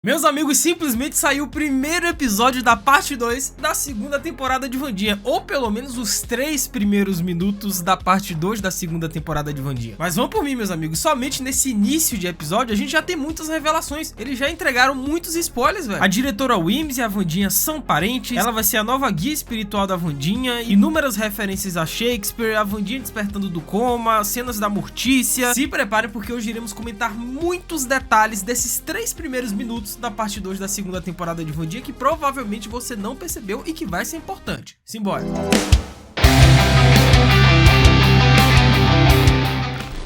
Meus amigos, simplesmente saiu o primeiro episódio da parte 2 da segunda temporada de Wandinha, ou pelo menos os 3 primeiros minutos da parte 2 da segunda temporada de Wandinha. Mas vão por mim, meus amigos, somente nesse início de episódio a gente já tem muitas revelações. Eles já entregaram muitos spoilers, velho. A diretora Wimms e a Wandinha são parentes, ela vai ser a nova guia espiritual da Wandinha, inúmeras referências a Shakespeare, a Wandinha despertando do coma, cenas da Mortícia. Se preparem porque hoje iremos comentar muitos detalhes desses 3 primeiros minutos da parte 2 da segunda temporada de Wandinha que provavelmente você não percebeu e que vai ser importante. Simbora!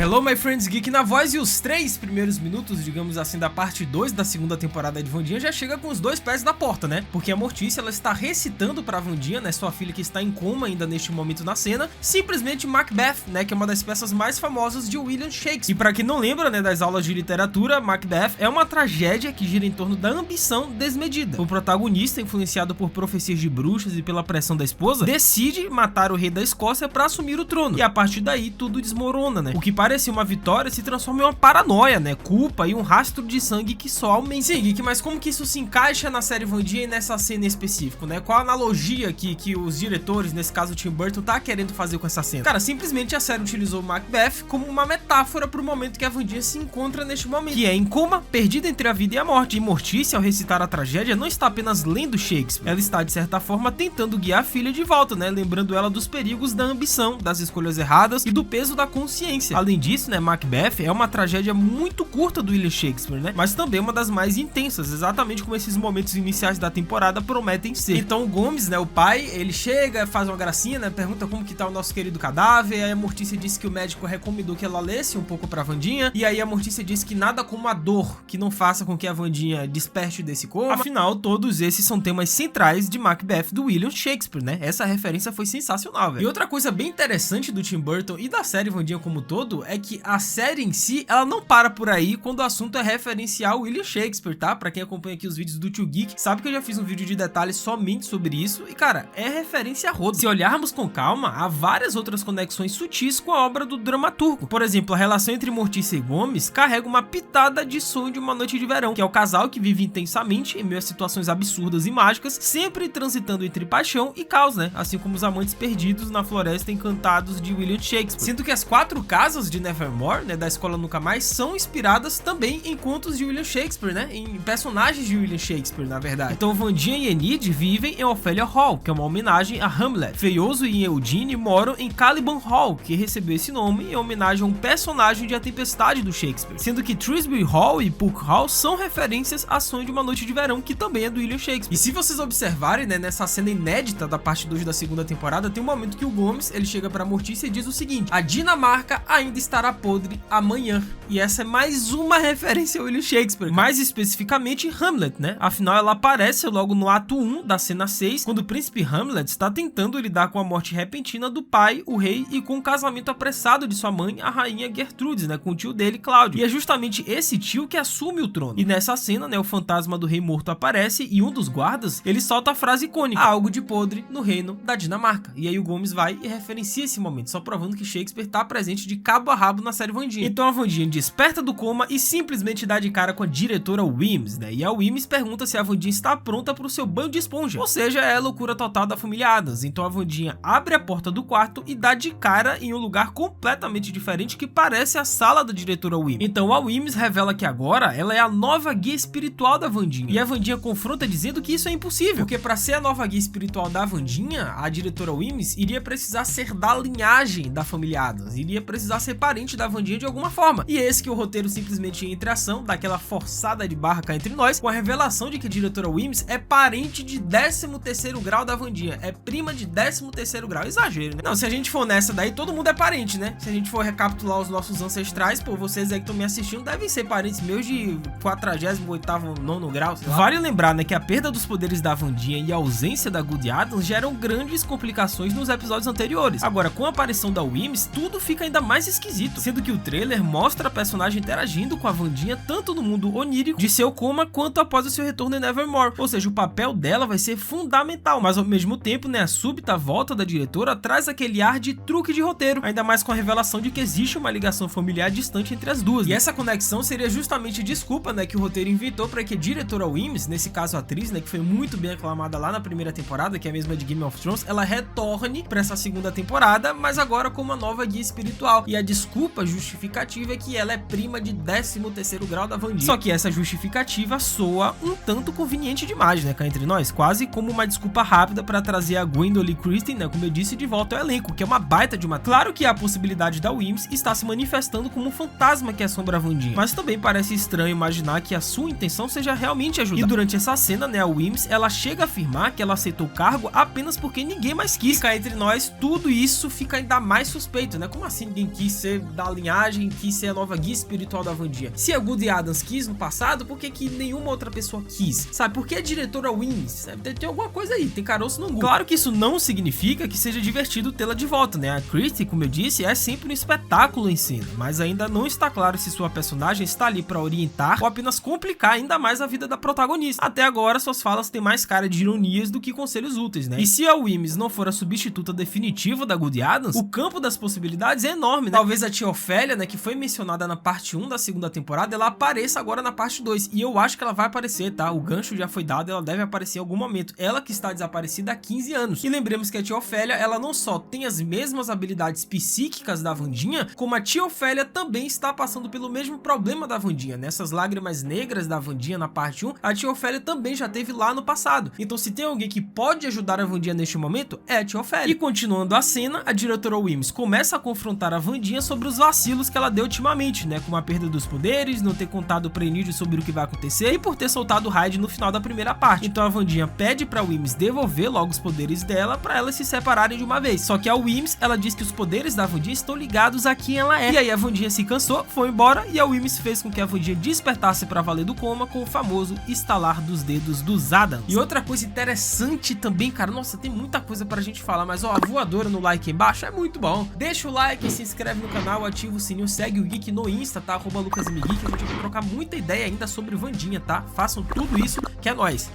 Hello my friends, Geek na voz, e os 3 primeiros minutos, digamos assim, da parte 2 da segunda temporada de Wandinha já chega com os 2 pés na porta, né? Porque a Mortícia, ela está recitando pra Wandinha, né, sua filha que está em coma ainda neste momento na cena, simplesmente Macbeth, né, que é uma das peças mais famosas de William Shakespeare. E pra quem não lembra, né, das aulas de literatura, Macbeth é uma tragédia que gira em torno da ambição desmedida. O protagonista, influenciado por profecias de bruxas e pela pressão da esposa, decide matar o rei da Escócia pra assumir o trono. E a partir daí tudo desmorona, né? O que parecia uma vitória se transforma em uma paranoia, né? Culpa e um rastro de sangue que só aumenta. Sim, Geek, mas como que isso se encaixa na série Wandinha e nessa cena em específico, né? Qual a analogia que os diretores, nesse caso o Tim Burton, tá querendo fazer com essa cena? Cara, simplesmente a série utilizou Macbeth como uma metáfora pro momento que a Wandinha se encontra neste momento, que é em coma, perdida entre a vida e a morte. E Mortícia, ao recitar a tragédia, não está apenas lendo Shakespeare, ela está, de certa forma, tentando guiar a filha de volta, né? Lembrando ela dos perigos da ambição, das escolhas erradas e do peso da consciência. Além disso, né, Macbeth é uma tragédia muito curta do William Shakespeare, né? Mas também uma das mais intensas, exatamente como esses momentos iniciais da temporada prometem ser. Então o Gomes, né, o pai, ele chega, faz uma gracinha, né, pergunta como que tá o nosso querido cadáver, aí a Mortícia disse que o médico recomendou que ela lesse um pouco pra Wandinha, e aí a Mortícia disse que nada como a dor que não faça com que a Wandinha desperte desse coma. Afinal, todos esses são temas centrais de Macbeth do William Shakespeare, né? Essa referência foi sensacional, velho. E outra coisa bem interessante do Tim Burton e da série Wandinha como um todo é que a série em si, ela não para por aí quando o assunto é referenciar o William Shakespeare, tá? Pra quem acompanha aqui os vídeos do Tio Geek, sabe que eu já fiz um vídeo de detalhes somente sobre isso e, cara, é referência a rodo. Se olharmos com calma, há várias outras conexões sutis com a obra do dramaturgo. Por exemplo, a relação entre Mortícia e Gomes carrega uma pitada de Sonho de uma Noite de Verão, que é o casal que vive intensamente em meio a situações absurdas e mágicas, sempre transitando entre paixão e caos, né? Assim como os amantes perdidos na floresta encantados de William Shakespeare. Sinto que as 4 casas de Nevermore, né, da Escola Nunca Mais, são inspiradas também em contos de William Shakespeare, né, em personagens de William Shakespeare, na verdade. Então Wandinha e Enid vivem em Ophelia Hall, que é uma homenagem a Hamlet. Feioso e Eugene moram em Caliban Hall, que recebeu esse nome em homenagem a um personagem de A Tempestade do Shakespeare, sendo que Thisbe Hall e Puck Hall são referências a Sonho de uma Noite de Verão, que também é do William Shakespeare. E se vocês observarem, né, nessa cena inédita da parte 2 da segunda temporada, tem um momento que o Gomes, ele chega pra Mortícia e diz o seguinte: a Dinamarca ainda estará podre amanhã. E essa é mais uma referência ao William Shakespeare, mais especificamente Hamlet, né? Afinal, ela aparece logo no ato 1 da cena 6, quando o príncipe Hamlet está tentando lidar com a morte repentina do pai, o rei, e com o casamento apressado de sua mãe, a rainha Gertrudes, né, com o tio dele, Cláudio. E é justamente esse tio que assume o trono. E nessa cena, né, o fantasma do rei morto aparece e um dos guardas, ele solta a frase icônica: há algo de podre no reino da Dinamarca. E aí o Gomes vai e referencia esse momento, só provando que Shakespeare tá presente de cabo a rabo na série Wandinha. Então a Wandinha desperta do coma e simplesmente dá de cara com a diretora Wimms, né? E a Wimms pergunta se a Wandinha está pronta para o seu banho de esponja, ou seja, é a loucura total da família Addams. Então a Wandinha abre a porta do quarto e dá de cara em um lugar completamente diferente que parece a sala da diretora Wimms. Então a Wimms revela que agora ela é a nova guia espiritual da Wandinha. E a Wandinha confronta dizendo que isso é impossível, porque para ser a nova guia espiritual da Wandinha, a diretora Wimms iria precisar ser da linhagem da família Addams, iria precisar ser parente da Wandinha de alguma forma. E esse que o roteiro simplesmente entra em ação, daquela forçada de barra cá entre nós, com a revelação de que a diretora Wimms é parente de 13º grau da Wandinha, é prima de 13º grau, exagero, né? Não, se a gente for nessa daí, todo mundo é parente, né? Se a gente for recapitular os nossos ancestrais, pô, vocês aí que estão me assistindo devem ser parentes meus de 48º, 9º grau, sei lá. Vale lembrar, né, que a perda dos poderes da Wandinha e a ausência da Good Addams geram grandes complicações nos episódios anteriores. Agora, com a aparição da Wimms, tudo fica ainda mais esquisito. esquisito, sendo que o trailer mostra a personagem interagindo com a Wandinha tanto no mundo onírico de seu coma quanto após o seu retorno em Nevermore, ou seja, o papel dela vai ser fundamental, mas ao mesmo tempo, né, a súbita volta da diretora traz aquele ar de truque de roteiro, ainda mais com a revelação de que existe uma ligação familiar distante entre as duas, e essa conexão seria justamente desculpa, né, que o roteiro inventou para que a diretora Wims, nesse caso a atriz, né, que foi muito bem aclamada lá na primeira temporada, que é a mesma de Game of Thrones, ela retorne para essa segunda temporada, mas agora com uma nova guia espiritual, e a desculpa justificativa é que ela é prima de 13º grau da Wandinha. Só que essa justificativa soa um tanto conveniente demais, né, cá entre nós, quase como uma desculpa rápida para trazer a Gwendoline Christie, né, como eu disse, de volta ao elenco, que é uma baita de uma... Claro que a possibilidade da Wims está se manifestando como um fantasma que assombra a Wandinha, mas também parece estranho imaginar que a sua intenção seja realmente ajudar. E durante essa cena, né, a Wims, ela chega a afirmar que ela aceitou o cargo apenas porque ninguém mais quis. E cá entre nós, tudo isso fica ainda mais suspeito, né? Como assim ninguém quis ser da linhagem, quis ser a nova guia espiritual da Wandinha? Se a Goody Adams quis no passado, por que nenhuma outra pessoa quis? Sabe, por que a diretora Wims? Tem alguma coisa aí, tem caroço no Google. Claro que isso não significa que seja divertido tê-la de volta, né? A Christie, como eu disse, é sempre um espetáculo em cena, mas ainda não está claro se sua personagem está ali para orientar ou apenas complicar ainda mais a vida da protagonista. Até agora, suas falas têm mais cara de ironias do que conselhos úteis, né? E se a Wims não for a substituta definitiva da Goody Adams, o campo das possibilidades é enorme, né? Talvez a tia Ofélia, né, que foi mencionada na parte 1 da segunda temporada, ela apareça agora na parte 2, e eu acho que ela vai aparecer, tá? O gancho já foi dado, ela deve aparecer em algum momento. Ela que está desaparecida há 15 anos. E lembremos que a tia Ofélia, ela não só tem as mesmas habilidades psíquicas da Wandinha, como a tia Ofélia também está passando pelo mesmo problema da Wandinha. Nessas lágrimas negras da Wandinha na parte 1, a tia Ofélia também já teve lá no passado. Então se tem alguém que pode ajudar a Wandinha neste momento, é a tia Ofélia. E continuando a cena, a diretora Wims começa a confrontar a Wandinha sobre os vacilos que ela deu ultimamente, né, como a perda dos poderes, não ter contado pro Enid sobre o que vai acontecer e por ter soltado o Hyde no final da primeira parte. Então a Wandinha pede pra Wims devolver logo os poderes dela pra elas se separarem de uma vez. Só que a Wims, ela diz que os poderes da Wandinha estão ligados a quem ela é. E aí a Wandinha se cansou, foi embora, e a Wims fez com que a Wandinha despertasse pra valer do coma com o famoso estalar dos dedos dos Adams. E outra coisa interessante também, cara, nossa, tem muita coisa pra gente falar, mas ó, a voadora no like aí embaixo é muito bom. Deixa o like, se inscreve no canal, ativa o sininho, segue o Geek no Insta, tá? @LucasMGeek, a gente vai trocar muita ideia ainda sobre Wandinha, tá? Façam tudo isso que é nóis.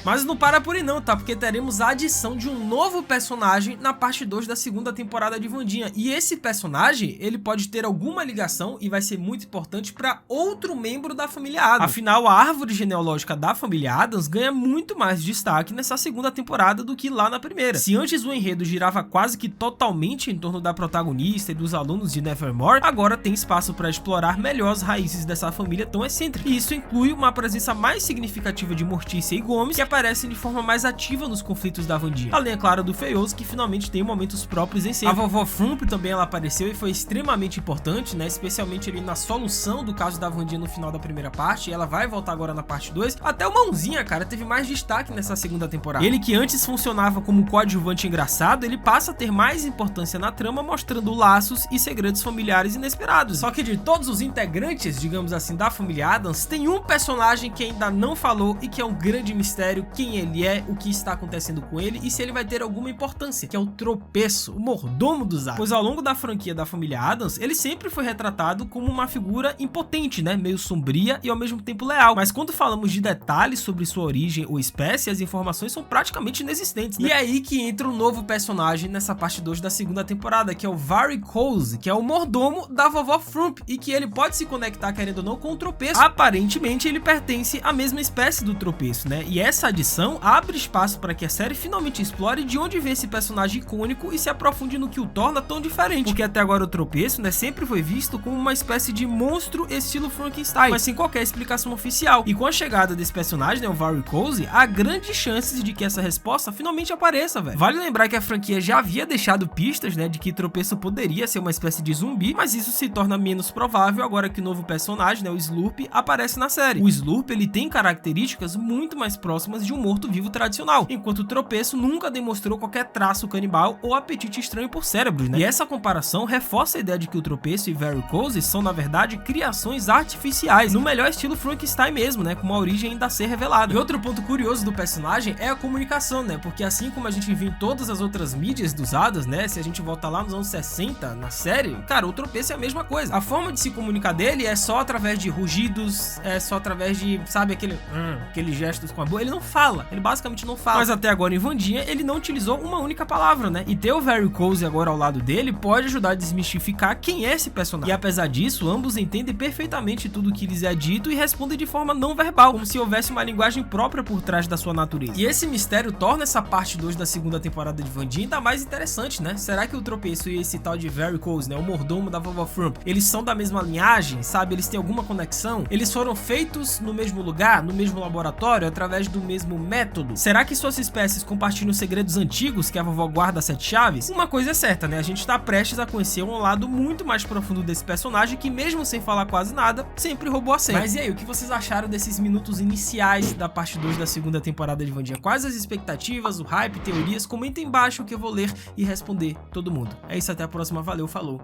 Mas não para por aí não, tá? Porque teremos a adição de um novo personagem na parte 2 da segunda temporada de Wandinha. E esse personagem, ele pode ter alguma ligação e vai ser muito importante para outro membro da família Adams. Afinal, a árvore genealógica da família Adams ganha muito mais destaque nessa segunda temporada do que lá na primeira. Se antes o enredo girava quase que totalmente em torno da protagonista e dos alunos de Nevermore, agora tem espaço para explorar melhor as raízes dessa família tão excêntrica. E isso inclui uma presença mais significativa de Mortícia e Gomes, que aparecem de forma mais ativa nos conflitos da Wandinha. Além, é claro, do Feioso, que finalmente tem momentos próprios em cena. A vovó Frump também ela apareceu e foi extremamente importante, né? Especialmente ali na solução do caso da Wandinha no final da primeira parte. E ela vai voltar agora na parte 2. Até o Mãozinha, cara, teve mais destaque nessa segunda temporada. Ele que antes funcionava como coadjuvante engraçado, ele passa a ter mais importância na trama, mostrando laços e segredos familiares inesperados. Só que de todos os integrantes, digamos assim, da família Adams, tem um personagem que ainda não falou e que é um grande mistério, quem ele é, o que está acontecendo com ele e se ele vai ter alguma importância, que é o Tropeço, o mordomo dos Adams. Pois ao longo da franquia da família Adams, ele sempre foi retratado como uma figura impotente, né, meio sombria e ao mesmo tempo leal, mas quando falamos de detalhes sobre sua origem ou espécie, as informações são praticamente inexistentes, né? E é aí que entra um novo personagem nessa parte 2 da segunda temporada, que é o Varicose, que é o mordomo da vovó Frump e que ele pode se conectar, querendo ou não, com o Tropeço. Aparentemente ele pertence à mesma espécie do Tropeço, né, e essa adição abre espaço para que a série finalmente explore de onde vem esse personagem icônico e se aprofunde no que o torna tão diferente, porque até agora o Tropeço, né, sempre foi visto como uma espécie de monstro estilo Frankenstein, mas sem qualquer explicação oficial. E com a chegada desse personagem, né, o Varicose, há grandes chances de que essa resposta finalmente apareça, velho. Vale lembrar que a franquia já havia deixado pistas, né, de que Tropeço poderia ser uma espécie de zumbi, mas isso se torna menos provável agora que o novo personagem, né, o Slurp, aparece na série. O Slurp, ele tem características muito mais mais próximas de um morto-vivo tradicional, enquanto o Tropeço nunca demonstrou qualquer traço canibal ou apetite estranho por cérebros, né? E essa comparação reforça a ideia de que o Tropeço e Varicose são, na verdade, criações artificiais, no melhor estilo Frankenstein mesmo, né? Com uma origem ainda a ser revelada. E outro ponto curioso do personagem é a comunicação, né? Porque assim como a gente viu em todas as outras mídias dos Hadas, né? Se a gente voltar lá nos anos 60, na série, cara, o Tropeço é a mesma coisa. A forma de se comunicar dele é só através de rugidos, é só através de, sabe, aqueles gestos com a boca. Ele não fala, ele basicamente não fala. Mas até agora em Wandinha, ele não utilizou uma única palavra, né? E ter o Varicose agora ao lado dele pode ajudar a desmistificar quem é esse personagem. E apesar disso, ambos entendem perfeitamente tudo o que lhes é dito e respondem de forma não verbal, como se houvesse uma linguagem própria por trás da sua natureza. E esse mistério torna essa parte 2 da segunda temporada de Wandinha ainda mais interessante, né? Será que o Tropeço e esse tal de Varicose, né, o mordomo da Vovó Frump, eles são da mesma linhagem, sabe? Eles têm alguma conexão? Eles foram feitos no mesmo lugar, no mesmo laboratório, através do mesmo método? Será que suas espécies compartilham segredos antigos que a vovó guarda às 7 chaves? Uma coisa é certa, né? A gente tá prestes a conhecer um lado muito mais profundo desse personagem que, mesmo sem falar quase nada, sempre roubou a cena. Mas e aí, o que vocês acharam desses minutos iniciais da parte 2 da segunda temporada de Wandinha? Quais as expectativas, o hype, teorias? Comenta embaixo que eu vou ler e responder todo mundo. É isso, até a próxima, valeu, falou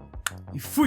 e fui!